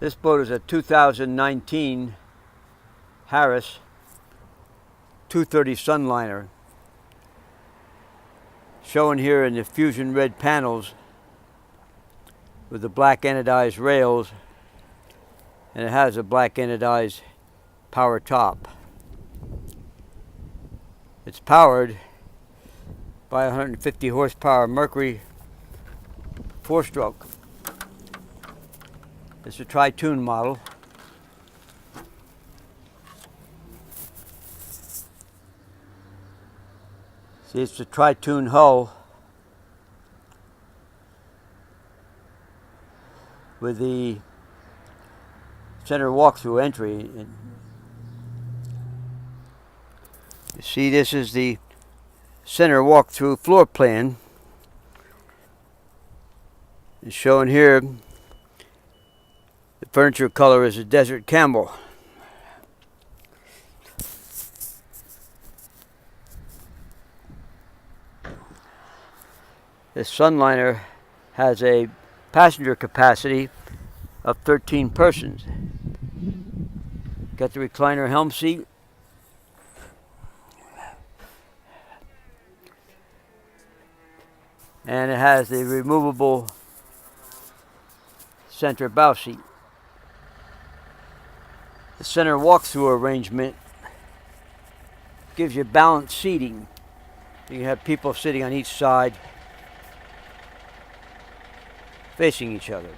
This boat is a 2019 Harris 230 Sunliner, shown here in the fusion red panels with the black anodized rails, and it has a black anodized power top. It's powered by a 150 horsepower Mercury 4-stroke. It's a tri-tune model. See, it's a tri-tune hull with the center walk-through entry. You see, this is the center walk-through floor plan. It's shown here. The furniture color is a desert camel. This Sunliner has a passenger capacity of 13 persons. Got the recliner helm seat. And it has the removable center bow seat. The center walk-through arrangement gives you balanced seating. You have people sitting on each side facing each other.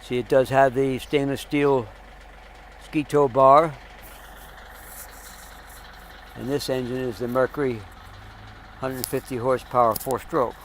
See, it does have the stainless steel ski tow bar. And this engine is the Mercury 150 horsepower 4-stroke.